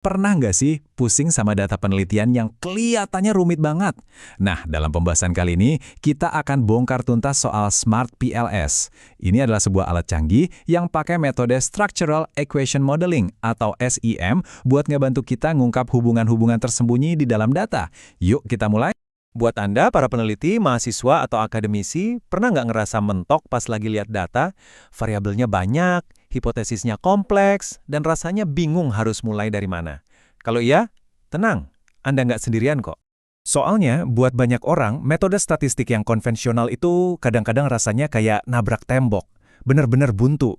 Pernah nggak sih pusing sama data penelitian yang kelihatannya rumit banget? Nah, dalam pembahasan kali ini, kita akan bongkar tuntas soal Smart PLS. Ini adalah sebuah alat canggih yang pakai metode Structural Equation Modeling atau SEM buat ngebantu kita ngungkap hubungan-hubungan tersembunyi di dalam data. Yuk kita mulai. Buat Anda, para peneliti, mahasiswa, atau akademisi, pernah nggak ngerasa mentok pas lagi lihat data? Variabelnya banyak, hipotesisnya kompleks, dan rasanya bingung harus mulai dari mana. Kalau iya, tenang, Anda nggak sendirian kok. Soalnya, buat banyak orang, metode statistik yang konvensional itu kadang-kadang rasanya kayak nabrak tembok, bener-bener buntu.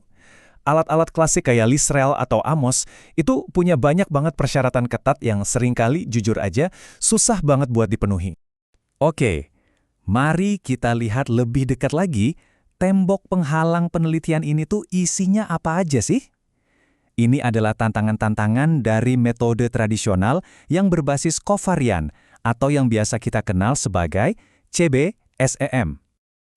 Alat-alat klasik kayak Lisrel atau Amos itu punya banyak banget persyaratan ketat yang seringkali, jujur aja, susah banget buat dipenuhi. Oke, mari kita lihat lebih dekat lagi, tembok penghalang penelitian ini tuh isinya apa aja sih? Ini adalah tantangan-tantangan dari metode tradisional yang berbasis kovarian atau yang biasa kita kenal sebagai CB-SEM.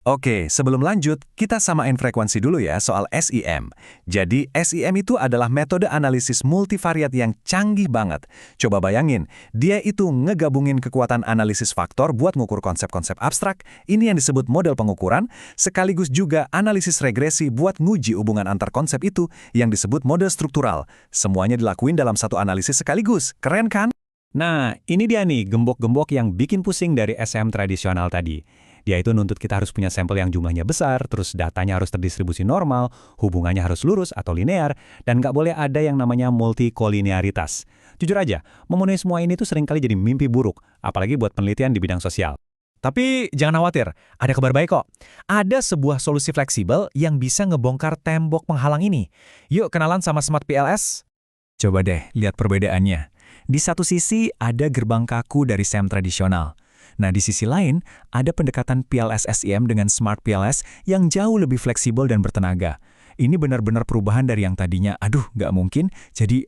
Oke, sebelum lanjut, kita samain frekuensi dulu ya soal SEM. Jadi, SEM itu adalah metode analisis multivariat yang canggih banget. Coba bayangin, dia itu ngegabungin kekuatan analisis faktor buat ngukur konsep-konsep abstrak, ini yang disebut model pengukuran, sekaligus juga analisis regresi buat nguji hubungan antar konsep itu, yang disebut model struktural. Semuanya dilakuin dalam satu analisis sekaligus. Keren kan? Nah, ini dia nih gembok-gembok yang bikin pusing dari SEM tradisional tadi. Dia itu nuntut kita harus punya sampel yang jumlahnya besar, terus datanya harus terdistribusi normal, hubungannya harus lurus atau linear, dan nggak boleh ada yang namanya multikolinearitas. Jujur aja, memenuhi semua ini tuh seringkali jadi mimpi buruk, apalagi buat penelitian di bidang sosial. Tapi jangan khawatir, ada kabar baik kok. Ada sebuah solusi fleksibel yang bisa ngebongkar tembok penghalang ini. Yuk kenalan sama Smart PLS. Coba deh lihat perbedaannya. Di satu sisi ada gerbang kaku dari SEM tradisional. Nah, di sisi lain, ada pendekatan PLS SEM dengan Smart PLS yang jauh lebih fleksibel dan bertenaga. Ini benar-benar perubahan dari yang tadinya, aduh, nggak mungkin, jadi,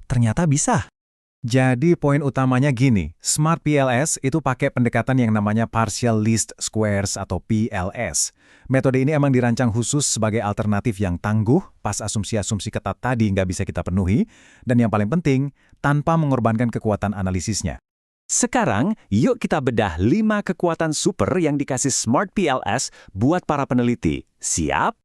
ternyata bisa. Jadi poin utamanya gini, Smart PLS itu pakai pendekatan yang namanya Partial Least Squares atau PLS. Metode ini emang dirancang khusus sebagai alternatif yang tangguh, pas asumsi-asumsi ketat tadi nggak bisa kita penuhi, dan yang paling penting, tanpa mengorbankan kekuatan analisisnya. Sekarang, yuk kita bedah 5 kekuatan super yang dikasih Smart PLS buat para peneliti. Siap?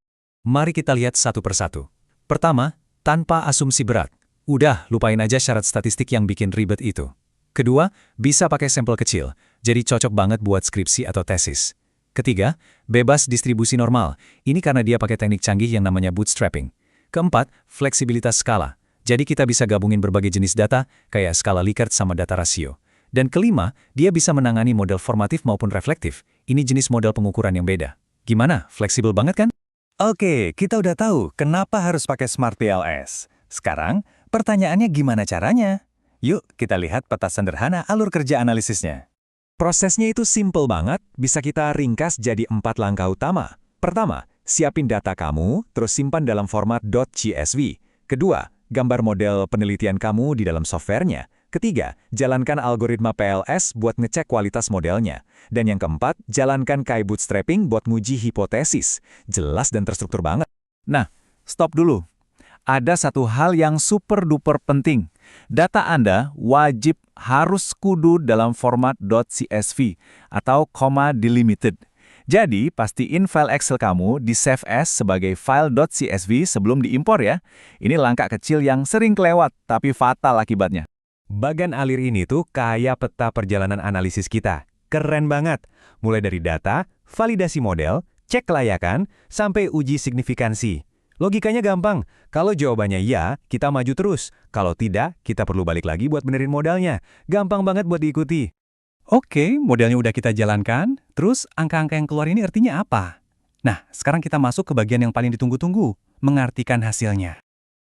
Mari kita lihat satu persatu. Pertama, tanpa asumsi berat. Udah, lupain aja syarat statistik yang bikin ribet itu. Kedua, bisa pakai sampel kecil, jadi cocok banget buat skripsi atau tesis. Ketiga, bebas distribusi normal. Ini karena dia pakai teknik canggih yang namanya bootstrapping. Keempat, fleksibilitas skala. Jadi kita bisa gabungin berbagai jenis data, kayak skala Likert sama data rasio. Dan kelima, dia bisa menangani model formatif maupun reflektif. Ini jenis model pengukuran yang beda. Gimana? Fleksibel banget kan? Oke, kita udah tahu kenapa harus pakai Smart PLS. Sekarang, pertanyaannya gimana caranya? Yuk, kita lihat peta sederhana alur kerja analisisnya. Prosesnya itu simple banget, bisa kita ringkas jadi 4 langkah utama. Pertama, siapin data kamu, terus simpan dalam format .csv. Kedua, gambar model penelitian kamu di dalam softwarenya. Ketiga, jalankan algoritma PLS buat ngecek kualitas modelnya. Dan yang keempat, jalankan KAI bootstrapping buat nguji hipotesis. Jelas dan terstruktur banget. Nah, stop dulu. Ada satu hal yang super duper penting. Data Anda wajib harus kudu dalam format .csv atau comma delimited. Jadi, pastiin file Excel kamu di save as sebagai file .csv sebelum diimpor ya. Ini langkah kecil yang sering kelewat, tapi fatal akibatnya. Bagan alir ini tuh kayak peta perjalanan analisis kita. Keren banget. Mulai dari data, validasi model, cek kelayakan, sampai uji signifikansi. Logikanya gampang. Kalau jawabannya iya, kita maju terus. Kalau tidak, kita perlu balik lagi buat benerin modalnya. Gampang banget buat diikuti. Oke, modelnya udah kita jalankan, terus angka-angka yang keluar ini artinya apa? Nah, sekarang kita masuk ke bagian yang paling ditunggu-tunggu, mengartikan hasilnya.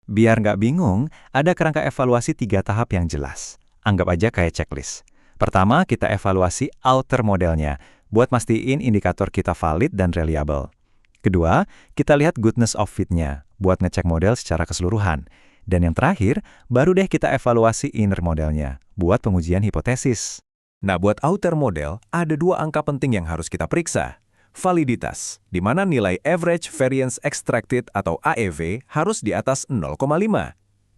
Biar nggak bingung, ada kerangka evaluasi 3 tahap yang jelas. Anggap aja kayak checklist. Pertama, kita evaluasi outer modelnya, buat mastiin indikator kita valid dan reliable. Kedua, kita lihat goodness of fit-nya, buat ngecek model secara keseluruhan. Dan yang terakhir, baru deh kita evaluasi inner modelnya, buat pengujian hipotesis. Nah, buat outer model, ada 2 angka penting yang harus kita periksa. Validitas, di mana nilai Average Variance Extracted atau AEV harus di atas 0,5.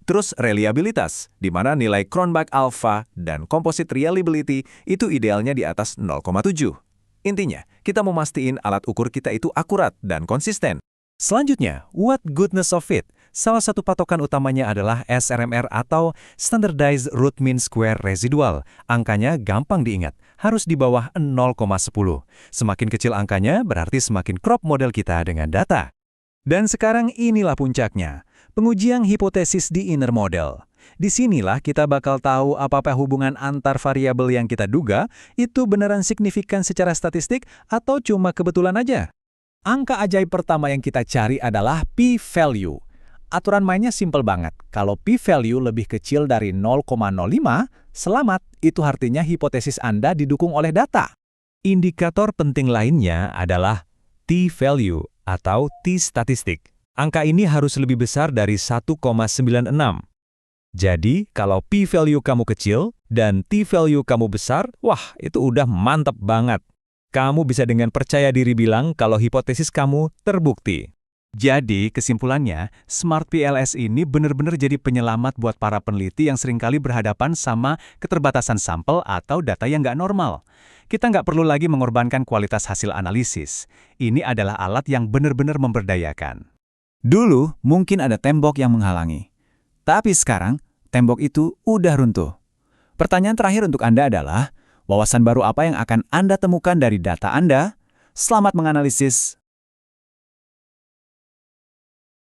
Terus reliabilitas, di mana nilai Cronbach Alpha dan Composite Reliability itu idealnya di atas 0,7. Intinya, kita memastikan alat ukur kita itu akurat dan konsisten. Selanjutnya, what goodness of it? Salah satu patokan utamanya adalah SRMR atau Standardized Root Mean Square Residual. Angkanya gampang diingat, harus di bawah 0,10. Semakin kecil angkanya, berarti semakin crop model kita dengan data. Dan sekarang inilah puncaknya, pengujian hipotesis di inner model. Disinilah kita bakal tahu apakah hubungan antar variabel yang kita duga itu beneran signifikan secara statistik atau cuma kebetulan aja. Angka ajaib pertama yang kita cari adalah p-value. Aturan mainnya simpel banget. Kalau p-value lebih kecil dari 0,05, selamat, itu artinya hipotesis Anda didukung oleh data. Indikator penting lainnya adalah t-value atau t-statistik. Angka ini harus lebih besar dari 1,96. Jadi, kalau p-value kamu kecil dan t-value kamu besar, wah, itu udah mantap banget. Kamu bisa dengan percaya diri bilang kalau hipotesis kamu terbukti. Jadi, kesimpulannya, Smart PLS ini benar-benar jadi penyelamat buat para peneliti yang seringkali berhadapan sama keterbatasan sampel atau data yang nggak normal. Kita nggak perlu lagi mengorbankan kualitas hasil analisis. Ini adalah alat yang benar-benar memberdayakan. Dulu, mungkin ada tembok yang menghalangi. Tapi sekarang, tembok itu udah runtuh. Pertanyaan terakhir untuk Anda adalah, wawasan baru apa yang akan Anda temukan dari data Anda? Selamat menganalisis.